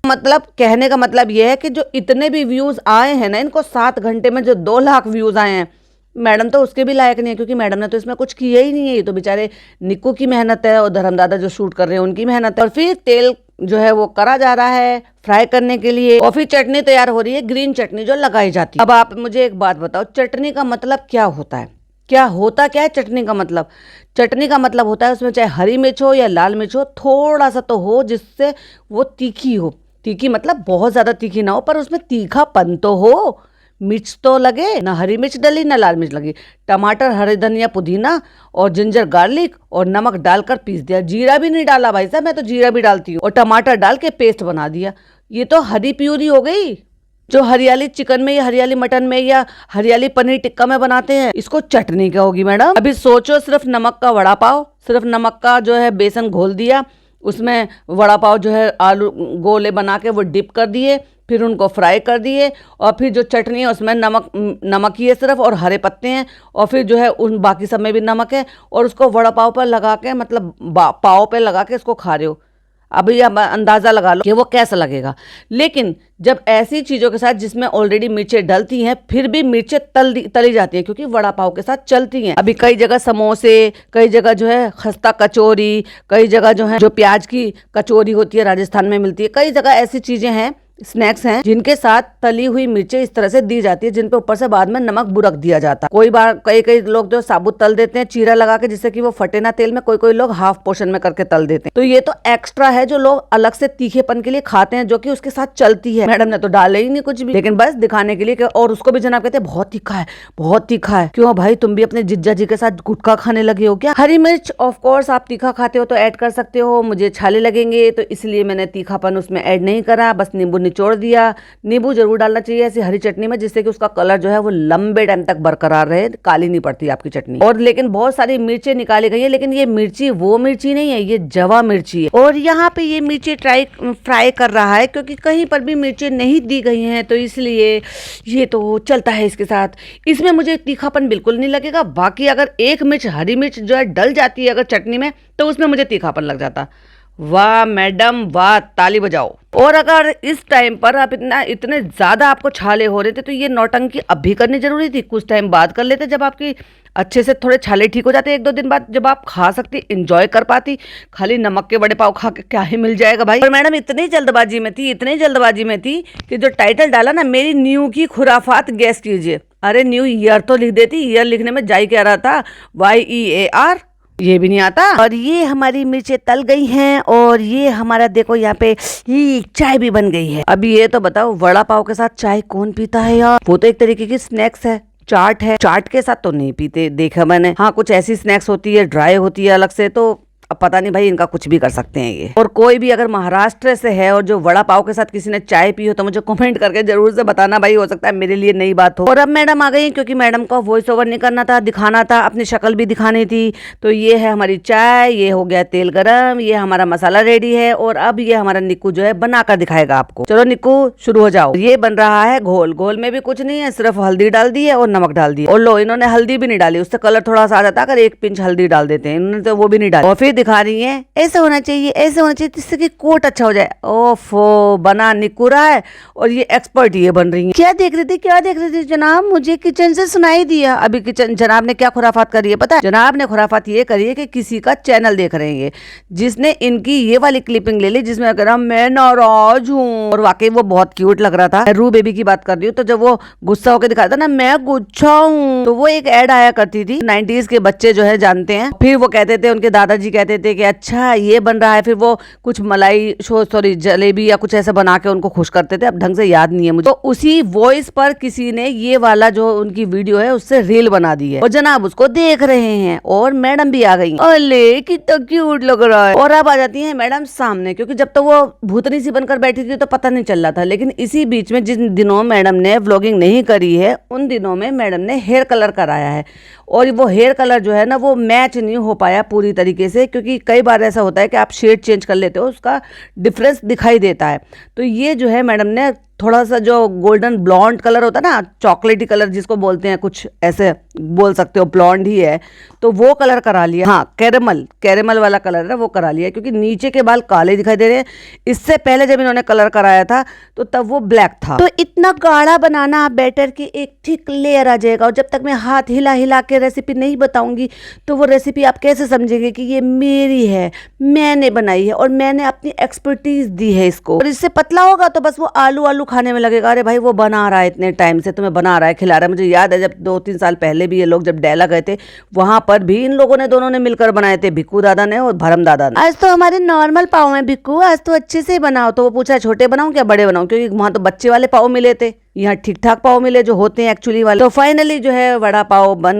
मतलब कहने का मतलब ये है कि जो इतने भी व्यूज आए हैं ना इनको 7 घंटे में, जो 2 लाख व्यूज आए हैं, मैडम तो उसके भी लायक नहीं है, क्योंकि मैडम ने तो इसमें कुछ किया ही नहीं है। ये तो बेचारे निक्कू की मेहनत है और धर्म दादा जो शूट कर रहे हैं उनकी मेहनत है। और फिर तेल जो है वो करा जा रहा है फ्राई करने के लिए, और फिर चटनी तैयार हो रही है, ग्रीन चटनी जो लगाई जाती है। अब आप मुझे एक बात बताओ, चटनी का मतलब क्या होता है, क्या है चटनी का मतलब। चटनी का मतलब होता है उसमें चाहे हरी मिर्च हो या लाल मिर्च हो, थोड़ा सा तो हो जिससे वो तीखी हो। तीखी मतलब बहुत ज्यादा तीखी ना हो, पर उसमें तीखापन तो हो, मिर्च तो लगे ना, हरी मिर्च डली ना लाल मिर्च लगी, टमाटर हरे धनिया पुदीना और जिंजर गार्लिक और नमक डालकर पीस दिया। जीरा भी नहीं डाला भाई साहब, मैं तो जीरा भी डालती हूँ, और टमाटर डाल के पेस्ट बना दिया। ये तो हरी प्यूरी हो गई, जो हरियाली चिकन में या हरियाली मटन में या हरियाली पनीर टिक्का में बनाते हैं, इसको चटनी क्या होगी मैडम। अभी सोचो, सिर्फ नमक का वड़ा पाव, सिर्फ नमक का जो है बेसन घोल दिया, उसमें वड़ा पाव जो है आलू गोले बना के वो डिप कर दिए, फिर उनको फ्राई कर दिए, और फिर जो चटनी है उसमें नमक ही है सिर्फ, और हरे पत्ते हैं, और फिर जो है उन बाकी सब में भी नमक है, और उसको वड़ा पाव पर लगा के, मतलब पाव पे लगा के इसको खा रहे हो। अभी आप अंदाजा लगा लो कि वो कैसा लगेगा। लेकिन जब ऐसी चीजों के साथ जिसमें ऑलरेडी मिर्चें डलती हैं, फिर भी मिर्चें तली जाती हैं, क्योंकि वड़ा पाव के साथ चलती हैं। अभी कई जगह समोसे, कई जगह जो है खस्ता कचौरी, कई जगह जो है जो प्याज की कचौरी होती है राजस्थान में मिलती है, कई जगह ऐसी चीजें हैं, स्नैक्स हैं जिनके साथ तली हुई मिर्चें इस तरह से दी जाती है, जिन पे ऊपर से बाद में नमक बुरक दिया जाता है। कोई बार कई लोग जो साबुत तल देते हैं चीरा लगा के, जिससे कि वो फटे ना तेल में, कोई लोग हाफ पोर्शन में करके तल देते हैं। तो ये तो एक्स्ट्रा है जो लोग अलग से तीखेपन के लिए खाते हैं, जो कि उसके साथ चलती है। मैडम ने तो डाले ही नहीं कुछ भी, लेकिन बस दिखाने के लिए। और उसको भी जनाब कहते हैं बहुत तीखा है, बहुत तीखा है। क्यों भाई, तुम भी अपने जिज्जा जी के साथ गुटखा खाने लगे हो क्या। हरी मिर्च ऑफ कोर्स आप तीखा खाते हो तो ऐड कर सकते हो, मुझे छाले लगेंगे तो इसलिए मैंने तीखापन उसमें ऐड नहीं करा, बस नींबू निचोड़ दिया। नींबू जरूर डालना चाहिए ऐसी हरी चटनी में, जिससे कि उसका कलर जो है वो लंबे टाइम तक बरकरार रहे, काली नहीं पड़ती आपकी चटनी। और लेकिन बहुत सारी मिर्चें निकाली गई है, लेकिन ये मिर्ची वो मिर्ची नहीं है, ये जवा मिर्ची है। और यहाँ पे ये मिर्ची फ्राई कर रहा है, क्योंकि कहीं पर भी मिर्चें नहीं दी गई हैं, तो इसलिए ये तो चलता है इसके साथ। इसमें मुझे तीखापन बिल्कुल नहीं लगेगा। बाकी अगर एक मिर्च हरी मिर्च जो है डल जाती है अगर चटनी में, तो उसमें मुझे तीखापन लग जाता। वाह मैडम वाह, ताली बजाओ। और अगर इस टाइम पर आप इतने ज्यादा आपको छाले हो रहे थे, तो ये नौटंकी अब भी करनी जरूरी थी, कुछ टाइम बाद कर लेते जब आपकी अच्छे से थोड़े छाले ठीक हो जाते 1-2 दिन बाद, जब आप खा सकती, एंजॉय कर पाती। खाली नमक के बड़े पाव खा के क्या ही मिल जाएगा भाई। और मैडम इतनी जल्दबाजी में थी, इतनी जल्दबाजी में थी कि जो टाइटल डाला ना, मेरी न्यू की खुराफात, गैस कीजिए। अरे न्यू ईयर तो लिख देती, ईयर लिखने में जाई क्या रहा था, YEAR, ये भी नहीं आता। और ये हमारी मिर्चें तल गई हैं और ये हमारा देखो यहाँ पे ये चाय भी बन गई है। अभी ये तो बताओ, वड़ा पाव के साथ चाय कौन पीता है यार? वो तो एक तरीके की स्नैक्स है, चाट है। चाट के साथ तो नहीं पीते देखा मैंने। हाँ, कुछ ऐसी स्नैक्स होती है, ड्राई होती है अलग से, तो अब पता नहीं भाई, इनका कुछ भी कर सकते हैं ये। और कोई भी अगर महाराष्ट्र से है और जो वड़ा पाव के साथ किसी ने चाय पी हो तो मुझे कमेंट करके जरूर से बताना भाई, हो सकता है मेरे लिए नई बात हो। और अब मैडम आ गई, क्योंकि मैडम को वॉइस ओवर नहीं करना था, दिखाना था, अपनी शक्ल भी दिखानी थी। तो ये है हमारी चाय, ये हो गया तेल गरम, ये हमारा मसाला रेडी है और अब ये हमारा निक्कू जो है बनाकर दिखाएगा आपको। चलो निक्कू शुरू हो जाओ। ये बन रहा है घोल। घोल में भी कुछ नहीं है, सिर्फ हल्दी डाल दी है और नमक डाल दी। और लो, इन्होंने हल्दी भी नहीं डाली, उससे कलर थोड़ा सा आ जाता, अगर 1 पिंच हल्दी डाल देते हैं, इन्होंने तो वो भी नहीं डाली। और फिर दिखा रही है ऐसे होना चाहिए, ऐसे होना चाहिए, जिससे कि कोट अच्छा हो जाए। ओफो, बना निक्कू रहा है और ये एक्सपर्ट ये बन रही है। क्या देख रही थी, क्या देख रही थी जनाब? मुझे किचन से सुनाई दिया। अभी किचन जनाब ने क्या खुराफात करी है पता है? जनाब ने खुराफात ये करी है कि किसी का चैनल देख रहे हैं, जिसने इनकी ये वाली क्लिपिंग ले ली जिसमें कह रहा मैं नाराज हूँ। और वाकई वो बहुत क्यूट लग रहा था। रू बेबी की बात कर रही हूँ, तो जब वो गुस्सा होकर दिखाता था ना, मैं गुच्छा हूँ, तो वो एक ऐड आया करती थी। 90s के बच्चे जो है जानते हैं। फिर वो कहते थे, उनके दादाजी कहते थे कि अच्छा ये बन रहा है, फिर वो कुछ मलाई सॉरी जलेबी या कुछ ऐसा बना के उनको खुश करते थे। अब ढंग से याद नहीं है मुझे। तो उसी वॉइस पर किसी ने ये वाला जो उनकी वीडियो है उससे रील बना दी है और जनाब उसको देख रहे हैं। और मैडम भी आ गई। अरे कितना क्यूट लग रहा है। और अब आ जाती है मैडम सामने, क्योंकि जब तो वो भूतनी सी बनकर बैठी थी तो पता नहीं चल रहा था, लेकिन इसी बीच में जिन दिनों मैडम ने व्लॉगिंग नहीं करी है उन दिनों में मैडम ने हेयर कलर कराया है। और वो हेयर कलर जो है ना, वो मैच नहीं हो पाया पूरी तरीके से, क्योंकि कई बार ऐसा होता है कि आप शेड चेंज कर लेते हो, उसका डिफरेंस दिखाई देता है। तो ये जो है मैडम ने थोड़ा सा जो गोल्डन ब्लॉन्ड कलर होता है ना, चॉकलेटी कलर जिसको बोलते हैं, कुछ ऐसे बोल सकते हो, ब्लॉन्ड ही है, तो वो कलर करा लिया। हाँ, कैरेमल वाला कलर है वो करा लिया, क्योंकि नीचे के बाल काले दिखाई दे रहे हैं। इससे पहले जब इन्होंने कलर कराया था तो तब वो ब्लैक था। तो इतना गाढ़ा बनाना बैटर की एक थिक लेयर आ जाएगा। और जब तक मैं हाथ हिला हिला के रेसिपी नहीं बताऊंगी तो वो रेसिपी आप कैसे समझेंगे कि ये मेरी है, मैंने बनाई है और मैंने अपनी एक्सपर्टीज दी है इसको। और इससे पतला होगा तो बस वो आलू आलू खाने में लगेगा। अरे भाई, वो बना रहा है इतने टाइम से, तुम्हें बना रहा है, खिला रहा है। मुझे याद है जब 2-3 साल पहले भी ये लोग जब डेला गए थे, वहां पर भी इन लोगों ने दोनों ने मिलकर बनाए थे, भिक्कू दादा ने और भरम दादा ने। आज तो हमारे नॉर्मल पाव हैं भिक्कू, आज तो अच्छे से बनाओ। तो वो पूछा छोटे बनाऊं क्या बड़े बनाऊं, क्योंकि वहां तो बच्चे वाले पाव मिले थे, यहाँ ठीक ठाक पाव मिले जो होते हैं एक्चुअली वाले। तो फाइनली जो है वड़ा पाव बन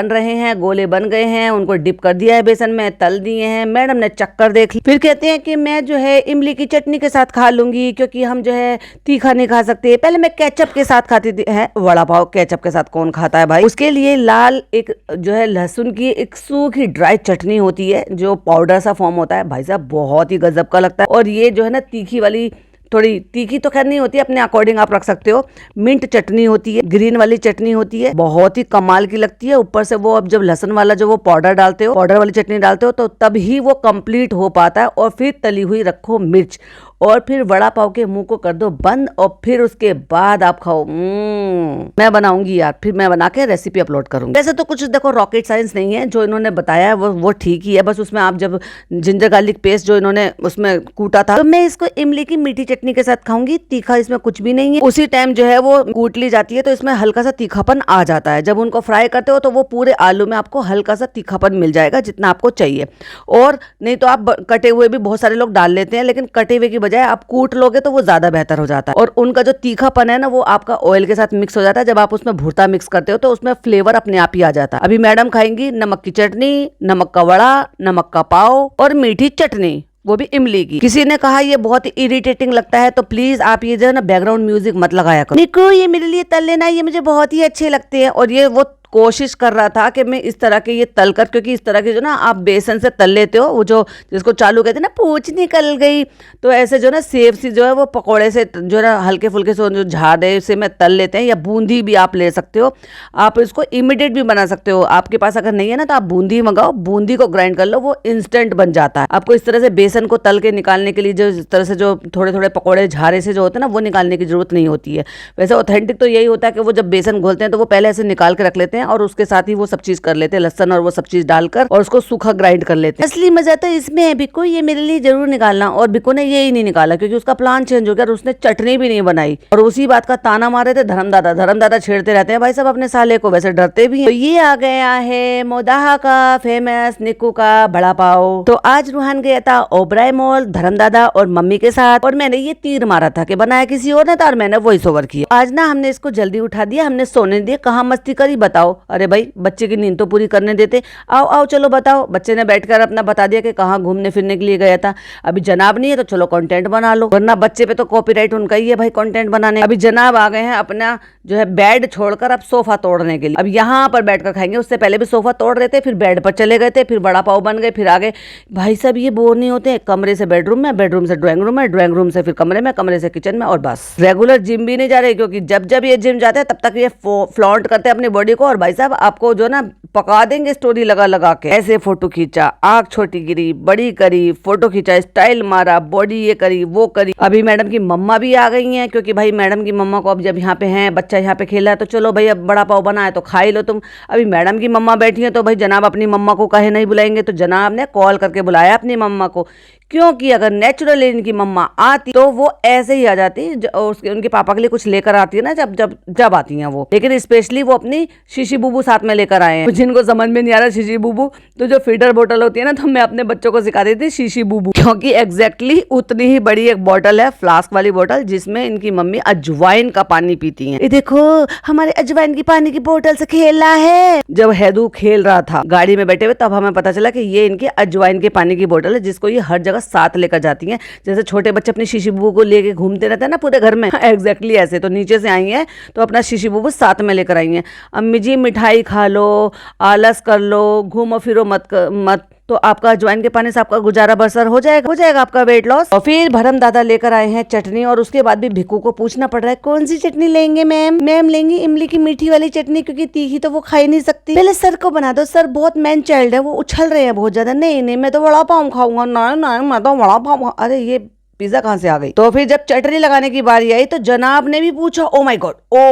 रहे हैं, गोले बन गए हैं, उनको डिप कर दिया है बेसन में, तल दिए हैं। मैडम ने चक्कर देख ली, फिर कहते हैं कि मैं जो है इमली की चटनी के साथ खा लूंगी, क्योंकि हम जो है तीखा नहीं खा सकते। पहले मैं केचप के साथ खाती थी। है वड़ा पाव केचप के साथ कौन खाता है भाई? उसके लिए लाल एक जो है लहसुन की एक सूखी ड्राई चटनी होती है, जो पाउडर सा फॉर्म होता है भाई साहब, बहुत ही गजब का लगता है। और ये जो है ना तीखी वाली, थोड़ी तीखी तो खैर नहीं होती, अपने अकॉर्डिंग आप रख सकते हो। मिंट चटनी होती है, ग्रीन वाली चटनी होती है, बहुत ही कमाल की लगती है। ऊपर से वो अब जब लहसुन वाला जो वो पाउडर डालते हो, पाउडर वाली चटनी डालते हो, तो तब ही वो कंप्लीट हो पाता है। और फिर तली हुई रखो मिर्च, और फिर वड़ा पाव के मुंह को कर दो बंद, और फिर उसके बाद आप खाओ। मैं बनाऊंगी यार, फिर मैं बना के रेसिपी अपलोड करूंगी। वैसे तो कुछ देखो रॉकेट साइंस नहीं है, जो इन्होंने बताया है वो ठीक ही है। बस उसमें आप जब जिंजर गार्लिक पेस्ट जो इन्होंने उसमें कूटा था, तो मैं इसको इमली की मीठी चटनी के साथ खाऊंगी। तीखा इसमें कुछ भी नहीं है। उसी टाइम जो है वो कूट ली जाती है, तो इसमें हल्का सा तीखापन आ जाता है। जब उनको फ्राई करते हो तो वो पूरे आलू में आपको हल्का सा तीखापन मिल जाएगा, जितना आपको चाहिए। और नहीं तो आप कटे हुए भी बहुत सारे लोग डाल लेते हैं, लेकिन कटे हुए की बजाय आप कूट लोगे तो वो ज्यादा बेहतर हो जाता है। और उनका जो तीखापन है ना, वो आपका ऑयल के साथ मिक्स हो जाता है। जब आप उसमें भुर्ता मिक्स करते हो तो उसमें फ्लेवर अपने आप ही आ जाता है। अभी मैडम खाएंगी नमक की चटनी, नमक का वड़ा, नमक का पाव और मीठी चटनी, वो भी इमली की। किसी ने कहा ये बहुत इरिटेटिंग लगता है, तो प्लीज आप ये जो है ना बैकग्राउंड म्यूजिक मत लगाया करो। निको, ये मेरे लिए तल लेना, ये मुझे बहुत ही अच्छे लगते हैं। और ये वो कोशिश कर रहा था कि मैं इस तरह के ये तलकर, क्योंकि इस तरह के जो ना आप बेसन से तल लेते हो, वो जो जिसको चालू कहते हैं ना पूंछ निकल गई, तो ऐसे जो ना सेव सी जो है वो पकोड़े से जो है ना हल्के फुल्के से जो झाड़े से में तल लेते हैं। या बूंदी भी आप ले सकते हो, आप इसको इमीडिएट भी बना सकते हो। आपके पास अगर नहीं है ना तो आप बूंदी मंगाओ, बूंदी को ग्राइंड कर लो, वो इंस्टेंट बन जाता है। आपको इस तरह से बेसन को तल के निकालने के लिए जो इस तरह से जो थोड़े थोड़े पकौड़े झारे से जो होते हैं ना, वो निकालने की जरूरत नहीं होती है। वैसे ऑथेंटिक तो यही होता है कि वो जब बेसन घोलते हैं तो वो पहले ऐसे निकाल के रख लेते हैं, हैं और उसके साथ ही वो सब चीज कर लेते हैं, लहसुन और वो सब चीज डालकर और उसको सूखा ग्राइंड कर लेते हैं। असली मजा तो इसमें है बिको, ये मेरे लिए जरूर निकालना। और बिको ने ये ही नहीं निकाला क्योंकि उसका प्लान चेंज हो गया और उसने चटनी भी नहीं बनाई और उसी बात का ताना मारे थे धर्मदादा छेड़ते रहते हैं भाई साहब अपने साले को, वैसे डरते भी हैं। तो ये आ गया है मोदाहा का फेमस निक्कू का बड़ा पाव। तो आज रूहान गया था ओबराय मॉल धर्मदादा और मम्मी के साथ और मैंने ये तीर मारा था कि बनाया किसी और ने था और मैंने वॉइस ओवर किया। आज ना हमने इसको जल्दी उठा दिया, हमने सोने दिया। कहाँ मस्ती करी बताओ? अरे भाई बच्चे की नींद तो पूरी करने देते। आओ आओ चलो बताओ। बच्चे ने बैठकर अपना बता दिया कि कहाँ घूमने फिरने के लिए गया था। अभी जनाब नहीं है तो चलो कंटेंट बना लो, वरना बच्चे पे तो कॉपीराइट उनका ही है भाई कंटेंट बनाने। अभी जनाब आ गए हैं अपना जो है बेड छोड़कर अब सोफा तोड़ने के लिए। अब यहाँ पर बैठकर खाएंगे, उससे पहले भी सोफा तोड़ रहे थे, फिर बेड पर चले गए थे, फिर बड़ा पाव बन गए, फिर आ गए। भाई साहब ये बोर नहीं होते? कमरे से बेडरूम में, बेडरूम से ड्राइंग रूम में, ड्राइंग रूम से फिर कमरे में, कमरे से किचन में और बस। रेगुलर जिम भी नहीं जा रहे क्योंकि जब जब ये जिम जाते हैं तब तक ये फ्लॉन्ट करते हैं अपनी बॉडी को। और भाई साहब आपको जो ना पका देंगे स्टोरी लगा लगा के, ऐसे फोटो खींचा, आंख छोटी गिरी, बड़ी करी, फोटो खींचा, स्टाइल मारा, बॉडी ये करी वो करी। अभी मैडम की मम्मा भी आ गई हैं क्योंकि भाई मैडम की मम्मा को अब जब यहाँ पे हैं, बच्चा यहाँ पे खेला है तो चलो भाई अब बड़ा पाव बना है तो खा ही लो तुम। अभी मैडम की मम्मा बैठी है तो भाई जनाब अपनी मम्मा को कहे नहीं बुलाएंगे, तो जनाब ने कॉल करके बुलाया अपनी मम्मा को, क्योंकि अगर नेचुरली इनकी मम्मा आती तो वो ऐसे ही आ जाती उसके उनके पापा के लिए कुछ लेकर आती है ना जब जब जब आती हैं वो। लेकिन स्पेशली वो अपनी शीशी बूबू साथ में लेकर आए हैं। जिनको समझ में नहीं आ रहा शीशी बूबू, तो जो फीडर बोतल होती है ना, तो मैं अपने बच्चों को सिखा देती थी शीशी बूबू, क्योंकि एग्जैक्टली उतनी ही बड़ी एक बोतल है, फ्लास्क वाली बोतल, जिसमें इनकी मम्मी अजवाइन का पानी पीती है। ये देखो हमारे अजवाइन की पानी की बोतल से खेला है। जब हैदू खेल रहा था गाड़ी में बैठे हुए तब हमें पता चला कि ये इनके अजवाइन के पानी की बोतल है, जिसको ये हर जगह साथ लेकर जाती हैं। जैसे छोटे बच्चे अपनी शीशी बूबू को लेके घूमते रहते हैं ना पूरे घर में, एग्जैक्टली ऐसे। तो नीचे से आई हैं तो अपना शीशी बूबू साथ में लेकर आई हैं। अम्मी जी मिठाई खा लो, आलस कर लो, घूमो फिरो मत तो आपका अजवाइन के पानी से आपका गुजारा बसर हो जाएगा आपका वेट लॉस। और फिर भरम दादा लेकर आए हैं चटनी, और उसके बाद भी भिक्कू को पूछना पड़ रहा है कौन सी चटनी लेंगे मैम? मैम लेंगी इमली की मीठी वाली चटनी, क्योंकि तीखी तो वो खा ही नहीं सकती। पहले सर को बना दो, सर बहुत मैन चाइल्ड है, वो उछल रहे हैं बहुत ज्यादा। नहीं मैं तो वड़ा पाव खाऊंगा। नहीं मैं तो वड़ा पाव। अरे ये पिज्जा कहाँ से आ गई? तो फिर जब चटनी लगाने की बारी आई तो जनाब ने भी पूछा, ओ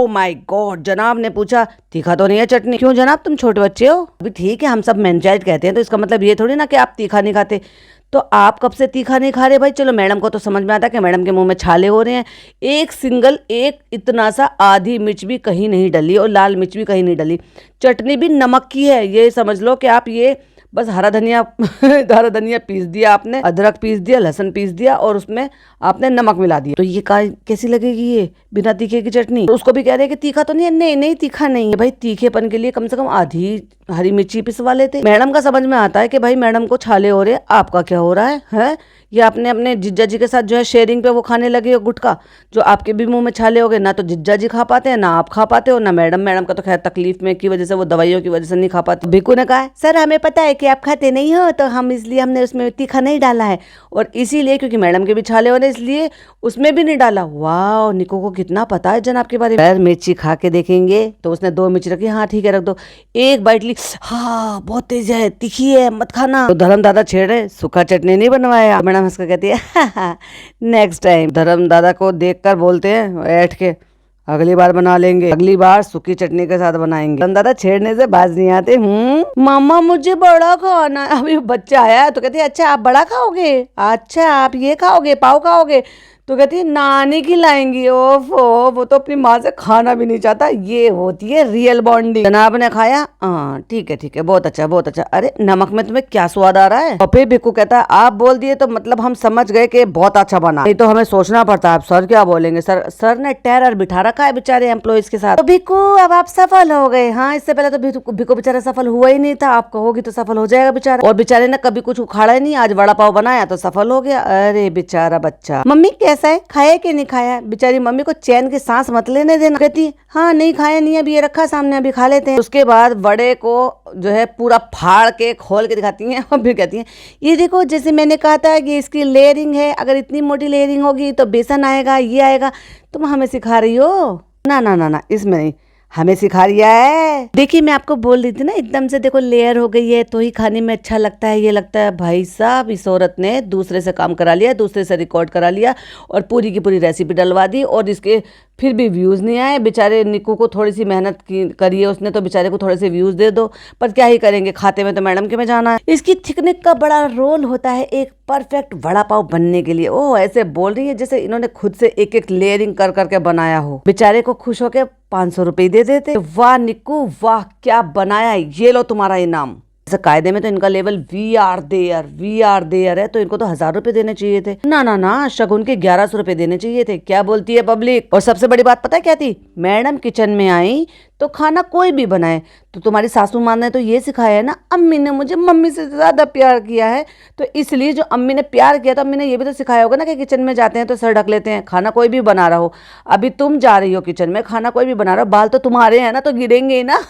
माय गॉड, जनाब ने पूछा तीखा तो नहीं है चटनी? क्यों जनाब तुम छोटे बच्चे हो? अभी ठीक है हम सब मैनचाइल्ड कहते हैं तो इसका मतलब ये थोड़ी ना कि आप तीखा नहीं खाते। तो आप कब से तीखा नहीं खा रहे भाई? चलो मैडम को तो समझ में आता है कि मैडम के मुंह में छाले हो रहे हैं। एक इतना सा आधी मिर्च भी कहीं नहीं डली और लाल मिर्च भी कहीं नहीं डली। चटनी भी नमक की है, ये समझ लो कि आप ये बस हरा धनिया पीस दिया आपने, अदरक पीस दिया, लहसुन पीस दिया और उसमें आपने नमक मिला दिया। तो ये कैसी लगेगी ये बिना तीखे की चटनी? तो उसको भी कह रहे हैं कि तीखा तो नहीं है। नहीं तीखा नहीं है भाई, तीखेपन के लिए कम से कम आधी हरी मिर्ची पिसवा लेते। मैडम का समझ में आता है कि भाई मैडम को छाले हो रहे, आपका क्या हो रहा है? या आपने अपने जिज्जा जी के साथ जो है शेयरिंग पे वो खाने लगे हो गुटखा, जो आपके भी मुंह में छाले हो गए। ना तो जिज्जा जी खा पाते हैं, ना आप खा पाते हो, ना मैडम का तो खैर तकलीफ में की वजह से वो दवाइयों की वजह से नहीं खा पाते। भिक्कू ने कहा सर हमें पता है कि आप खाते नहीं हो, तो हमने उसमें तीखा नहीं डाला है, और इसीलिए क्योंकि मैडम के भी छाले हो रहे इसलिए उसमें भी नहीं डाला। वाह निको को कितना पता है जनाब के बारे में। मिर्ची खा के देखेंगे। तो उसने 2 मिर्ची रखी, हाँ ठीक है रख दो। एक बाइट ली, हाँ बहुत तेज है, तीखी है, मत खाना। तो धर्म दादा छेड़ रहे, सूखा चटनी नहीं बनवाया? मैडम हंस कर कहती है नेक्स्ट टाइम। धर्म दादा को देखकर बोलते हैं बैठ के, अगली बार बना लेंगे, अगली बार सूखी चटनी के साथ बनाएंगे। धर्म दादा छेड़ने से बाज नहीं आते। मामा मुझे बड़ा खाना है। अभी बच्चा आया है तो कहते अच्छा आप बड़ा खाओगे, अच्छा आप ये खाओगे, पाव खाओगे? तो कहती है नानी खिलाएंगी। ओफो वो तो अपनी माँ से खाना भी नहीं चाहता। ये होती है रियल बॉन्डिंग। जनाब ने खाया, हाँ ठीक है बहुत अच्छा। अरे नमक में तुम्हें क्या स्वाद आ रहा है? और फिर भिक्कू कहता है आप बोल दिए तो मतलब हम समझ गए कि बहुत अच्छा बना, नहीं तो हमें सोचना पड़ता है आप सर क्या बोलेंगे। सर ने टेरर बिठा रखा है बेचारे एम्प्लॉइज के साथ। तो भिक्कू अब आप सफल हो गए। हाँ इससे पहले तो भिक्कू बेचारा सफल हुआ ही नहीं था, आप कहोगी तो सफल हो जाएगा बेचारा। और बेचारे ने कभी कुछ उखाड़ा ही नहीं, आज वड़ा पाव बनाया तो सफल हो गया। अरे बेचारा बच्चा। मम्मी कैसा है, खाया कि नहीं खाया? बेचारी मम्मी को चैन की सांस मत लेने देना। कहती हाँ नहीं खाया नहीं, अभी ये रखा सामने, अभी खा लेते हैं। उसके बाद वड़े को जो है पूरा फाड़ के खोल के दिखाती हैं और फिर कहती हैं ये देखो जैसे मैंने कहा था कि इसकी लेयरिंग है, अगर इतनी मोटी लेयरिंग होगी तो बेसन आएगा, ये आएगा। तुम हमें सिखा रही हो? ना इसमें नहीं, हमें सिखा रिया है। देखिए मैं आपको बोल रही थी ना, एकदम से देखो लेयर हो गई है तो ही खाने में अच्छा लगता है। ये लगता है भाई साहब इस औरत ने दूसरे से काम करा लिया, दूसरे से रिकॉर्ड करा लिया और पूरी की पूरी रेसिपी डलवा दी और इसके फिर भी व्यूज़ नहीं आए। बेचारे निक्कू को थोड़ी सी मेहनत करी है उसने, तो बेचारे को थोड़े से व्यूज़ दे दो, पर क्या ही करेंगे, खाते में तो मैडम के में जाना है। इसकी थिकनेक का बड़ा रोल होता है एक परफेक्ट वड़ा पाव बनने के लिए। ओ ऐसे बोल रही है जैसे इन्होंने खुद से एक एक लेयरिंग कर करके बनाया हो। बेचारे को खुश होके 500 रुपये दे देते। वाह निक्कू वाह, क्या बनाया, ये लो तुम्हारा इनाम। जैसे कायदे में तो इनका लेवल वी आर देयर है, तो इनको तो 1000 रुपए देने चाहिए थे। ना शगुन के 1100 रुपए देने चाहिए थे। क्या बोलती है पब्लिक। और सबसे बड़ी बात पता है क्या थी, मैडम किचन में आई तो खाना कोई भी बनाए, तो तुम्हारी सासू माँ ने तो ये सिखाया है ना, अम्मी ने मुझे मम्मी से ज्यादा प्यार किया है, तो इसलिए जो अम्मी ने प्यार किया तो अम्मी ने ये भी तो सिखाया होगा ना कि किचन में जाते हैं तो सर ढक लेते हैं। खाना कोई भी बना रहा हो, अभी तुम जा रही हो किचन में, खाना कोई भी बना रहा हो, बाल तो तुम्हारे हैं ना, तो गिरेंगे ही ना।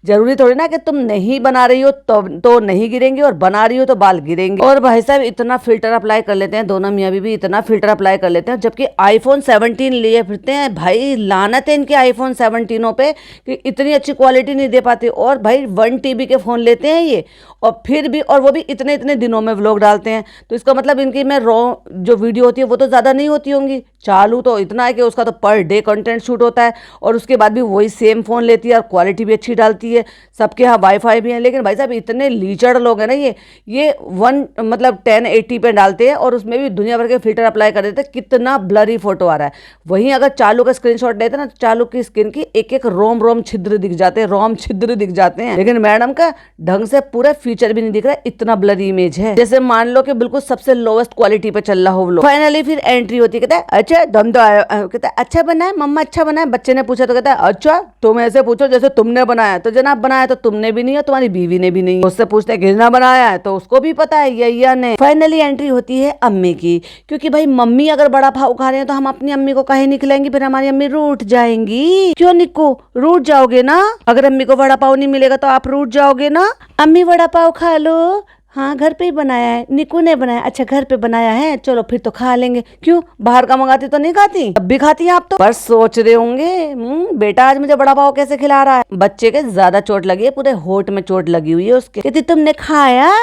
जरूरी थोड़ी ना कि तुम नहीं बना रही हो तो नहीं गिरेंगे, और बना रही हो तो बाल गिरेंगे। और भाई साहब इतना फिल्टर अप्लाई कर लेते हैं दोनों मियाँ बीवी, इतना फिल्टर अप्लाई कर लेते हैं, जबकि आईफोन 17 लिए फिरते हैं। भाई लानत है इनके आईफोन 17 पे कि इतनी अच्छी क्वालिटी नहीं दे पाती। और भाई 1 TB के फ़ोन लेते हैं ये, और फिर भी, और वो भी इतने इतने दिनों में व्लॉग डालते हैं। तो इसका मतलब इनकी में जो वीडियो होती है वो तो ज़्यादा नहीं होती होंगी, चालू तो इतना है कि उसका तो पर डे कंटेंट शूट होता है, और उसके बाद भी वही सेम फ़ोन लेती है और क्वालिटी भी अच्छी डालती है। सबके यहाँ वाईफाई भी है, लेकिन भाई साहब इतने लीचड़ लोग हैं ना, ये 1080 पे डालते हैं और उसमें भी दुनिया भर के फिल्टर अप्लाई कर देते हैं। कितना ब्लरी फोटो आ रहा है। वहीं अगर चालू का स्क्रीनशॉट लेते ना, चालू की स्किन की एक एक रोम छिद्र दिख जाते हैं, लेकिन मैडम का ढंग से पूरा फीचर भी नहीं दिख रहा, इतना ब्लरी इमेज है। जैसे मान लो कि बिल्कुल सबसे लोवेस्ट क्वालिटी पे चल रहा हो व्लॉग। फाइनली फिर एंट्री होती है, कहता है अच्छा दम तो आया, कहता है अच्छा बना है मम्मा, अच्छा बना है। बच्चे ने पूछा तो कहता है अच्छा तुम ऐसे पूछो जैसे तुमने बनाया, तो जनाब बनाया तो तुमने भी नहीं है, तुम्हारी बीवी ने भी नहीं। उससे पूछते हैं किसने बनाया है, तो उसको भी पता है यैया ने। फाइनली एंट्री होती है अम्मी की, क्योंकि भाई मम्मी अगर बड़ा भाव खा रहे हैं तो हम अपनी अम्मी को काहे नहीं खिलाएंगे, फिर हमारी अम्मी रूठ जाएंगी। क्यों निक्को, रूठ जाओगे ना? अगर अम्मी को वड़ा पाव नहीं मिलेगा तो आप रूठ जाओगे ना? अम्मी वड़ा पाव खा लो। हाँ घर पे ही बनाया है, निक्कू ने बनाया। अच्छा घर पे बनाया है, चलो फिर तो खा लेंगे। क्यों बाहर का मंगाती तो नहीं खाती? अब भी खाती हैं आप तो। पर सोच रहे होंगे बेटा आज मुझे बड़ा पाव कैसे खिला रहा है। बच्चे के ज्यादा चोट लगी है, पूरे होठ में चोट लगी हुई है उसके। कहती तुमने खाया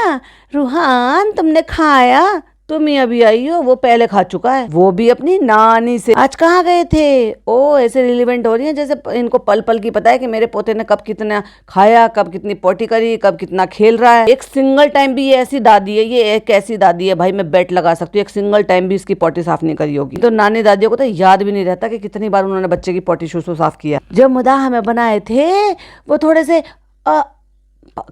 रूहान, तुमने खाया? तुम ही अभी आई हो, वो पहले खा चुका है, वो भी अपनी नानी से। आज कहाँ गए थे? ओ ऐसे रिलेवेंट हो रही है जैसे इनको पल पल की पता है कि मेरे पोते ने कब कितना खाया, कब कितनी पोटी करी, कब कितना खेल रहा है। एक सिंगल टाइम भी ये ऐसी दादी है, ये एक ऐसी दादी है भाई, मैं बेट लगा सकती हूँ एक सिंगल टाइम भी इसकी पोटी साफ नहीं करी होगी। तो नानी दादियों को तो याद भी नहीं रहता कि कितनी बार उन्होंने बच्चे की पोटी शूसू साफ किया। जब मुदाह में बनाए थे वो थोड़े से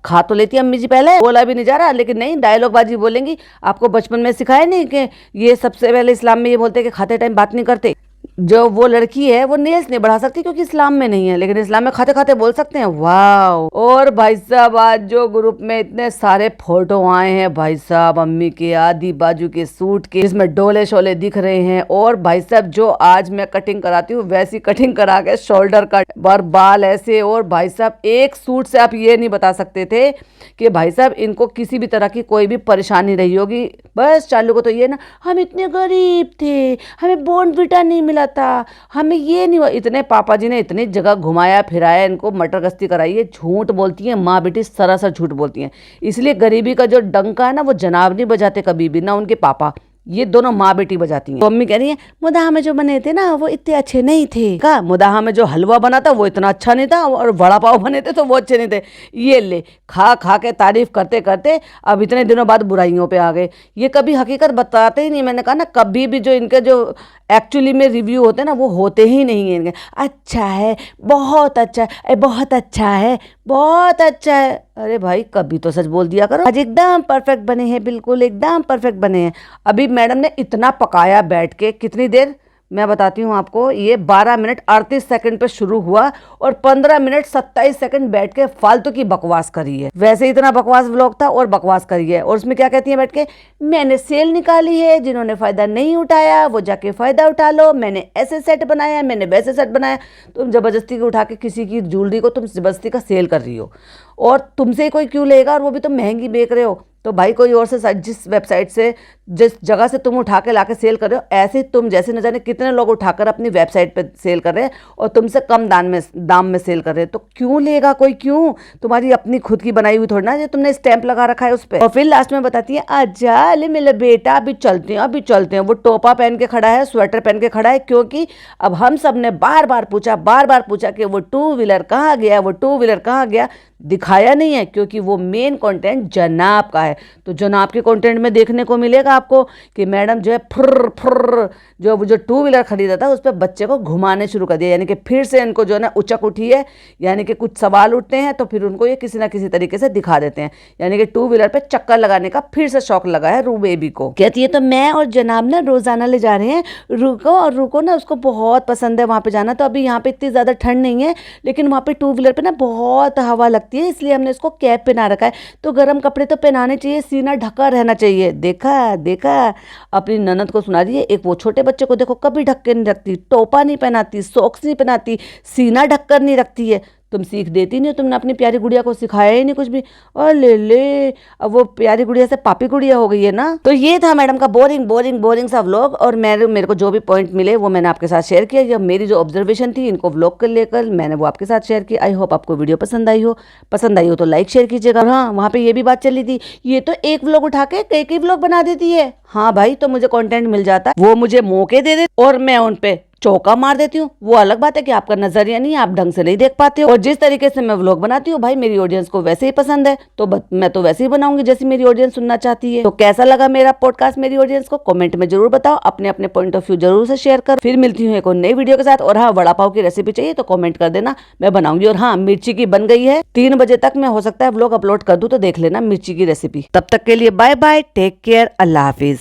खा तो लेती अम्मी जी, पहले बोला भी नहीं जा रहा, लेकिन नहीं डायलॉग बाजी बोलेंगी। आपको बचपन में सिखाया नहीं कि ये सबसे पहले इस्लाम में ये बोलते हैं कि खाते टाइम बात नहीं करते। जो वो लड़की है वो नेल्स नहीं बढ़ा सकती क्योंकि इस्लाम में नहीं है, लेकिन इस्लाम में खाते खाते बोल सकते हैं वाओ। और भाई साहब आज जो ग्रुप में इतने सारे फोटो आए हैं भाई साहब अम्मी के आधी बाजू के सूट के, जिसमें डोले शोले दिख रहे हैं। और भाई साहब जो आज मैं कटिंग कराती हूँ वैसी कटिंग करा के, शोल्डर कट और बाल ऐसे। और भाई साहब एक सूट से आप ये नहीं बता सकते थे कि भाई साहब इनको किसी भी तरह की कोई भी परेशानी रही होगी। बस चालू को तो ये ना, हम इतने गरीब थे, हमें बॉर्नविटा नहीं मिला था, हमें ये नहीं हुआ। इतने पापा जी ने इतनी जगह घुमाया फिराया, इनको मटर गश्ती कराई है। झूठ बोलती हैं माँ बेटी, सरासर झूठ बोलती हैं। इसलिए गरीबी का जो डंका है ना वो जनाब नहीं बजाते कभी भी, ना उनके पापा, ये दोनों माँ बेटी बजाती हैं। तो मम्मी कह रही है मुदाह में जो बने थे ना वो इतने अच्छे नहीं थे। का मुदाह में जो हलवा बना था वो इतना अच्छा नहीं था, और वड़ा पाव बने थे तो वो अच्छे नहीं थे। ये ले खा खा के तारीफ करते करते अब इतने दिनों बाद बुराइयों पे आ गए। ये कभी हकीकत बताते ही नहीं। मैंने कहा ना कभी भी जो इनके जो एक्चुअली में रिव्यू होते हैं ना वो होते ही नहीं है इनके। अच्छा है, बहुत अच्छा है, बहुत अच्छा है, बहुत अच्छा है। अरे भाई कभी तो सच बोल दिया करो। आज एकदम परफेक्ट बने हैं, बिल्कुल एकदम परफेक्ट बने हैं। अभी मैडम ने इतना पकाया बैठ के, कितनी देर मैं बताती हूँ आपको। ये 12 मिनट 38 सेकंड पे शुरू हुआ और 15 मिनट 27 सेकंड बैठ के फालतू की बकवास करी है। वैसे इतना बकवास व्लॉग था और बकवास करी है। और उसमें क्या कहती है बैठ के, मैंने सेल निकाली है, जिन्होंने फायदा नहीं उठाया वो जाके फायदा उठा लो, मैंने ऐसे सेट बनाया, मैंने वैसे सेट बनाया। तुम जबरदस्ती को उठा के किसी की ज्वेलरी को तुम जबरदस्ती का सेल कर रही हो, और तुमसे कोई क्यों लेगा, और वो भी तुम महंगी बेच रहे हो। तो भाई कोई और से जिस वेबसाइट से जिस जगह से तुम उठा के लाके सेल कर रहे हो, ऐसे ही तुम जैसे न जाने कितने लोग उठाकर अपनी वेबसाइट पे सेल कर रहे हैं और तुमसे कम दाम में सेल कर रहे हैं। तो क्यों लेगा कोई, क्यों? तुम्हारी अपनी खुद की बनाई हुई थोड़ी ना, जो तुमने स्टैंप लगा रखा है उस पर। और फिर लास्ट में बताती है, अच्छा ले मेरे बेटा अभी चलते हैं अभी चलते हैं। वो टोपा पहन के खड़ा है, स्वेटर पहन के खड़ा है, क्योंकि अब हम सब ने बार बार पूछा कि वो टू व्हीलर कहाँ गया, वो टू व्हीलर कहाँ गया। दिखाया नहीं है, क्योंकि वो मेन कंटेंट जनाब का है। तो जनाब के कंटेंट में देखने को मिलेगा आपको कि मैडम जो है फुर्र फुर्र जो टू व्हीलर खरीदा था उस पर बच्चे को घुमाने शुरू कर दिया। यानी कि फिर से इनको जो है ना उचक उठी है, यानी कि कुछ सवाल उठते हैं तो फिर उनको ये किसी ना किसी तरीके से दिखा देते हैं। यानी कि टू व्हीलर पे चक्कर लगाने का फिर से शौक लगा है रू बेबी को। कहती है तो मैं और जनाब ना रोजाना ले जा रहे हैं रू को ना उसको बहुत पसंद है वहाँ पे जाना। तो अभी यहाँ पे इतनी ज़्यादा ठंड नहीं है, लेकिन वहाँ पे टू व्हीलर पे ना बहुत हवा लगती है, इसलिए हमने इसको कैप पहना रखा है। तो गर्म कपड़े तो पहनाने चाहिए, सीना ढका रहना चाहिए। देखा अपनी ननद को सुना रही है। एक वो छोटे बच्चे को देखो, कभी ढक के नहीं रखती, टोपा नहीं पहनाती, सॉक्स नहीं पहनाती, सीना ढक कर नहीं रखती है। तुम सीख देती नहीं, तुमने अपनी प्यारी गुड़िया को सिखाया ही नहीं कुछ भी। और ले अब वो प्यारी गुड़िया से पापी गुड़िया हो गई है ना। तो ये था मैडम का बोरिंग सा व्लॉग। और मेरे को जो भी पॉइंट मिले वो मैंने आपके साथ शेयर किया, या मेरी जो ऑब्जर्वेशन थी इनको व्लॉग कर लेकर मैंने वो आपके साथ शेयर की। आई होप आपको वीडियो पसंद आई हो तो लाइक शेयर कीजिएगा। हाँ, वहाँ पे ये भी बात चली थी, ये तो एक व्लॉग उठा के कई व्लॉग बना देती है। हाँ भाई, तो मुझे कंटेंट मिल जाता, वो मुझे मौके दे देते और मैं उन पे चौका मार देती हूँ। वो अलग बात है कि आपका नजरिया नहीं है, आप ढंग से नहीं देख पाते हो। और जिस तरीके से मैं व्लॉग बनाती हूँ भाई, मेरी ऑडियंस को वैसे ही पसंद है, तो मैं तो वैसे ही बनाऊंगी जैसी मेरी ऑडियंस सुनना चाहती है। तो कैसा लगा मेरा पॉडकास्ट मेरी ऑडियंस को, कमेंट में जरूर बताओ, अपने अपने पॉइंट ऑफ व्यू जरूर से शेयर करो। फिर मिलती हूँ एक और नई वीडियो के साथ। और हाँ, वड़ा पाव की रेसिपी चाहिए तो कमेंट कर देना, मैं बनाऊंगी। और हाँ, मिर्ची की बन गई है, 3 बजे तक मैं हो सकता है व्लॉग अपलोड कर दूं, तो देख लेना मिर्ची की रेसिपी। तब तक के लिए बाय बाय, टेक केयर, अल्लाह हाफिज।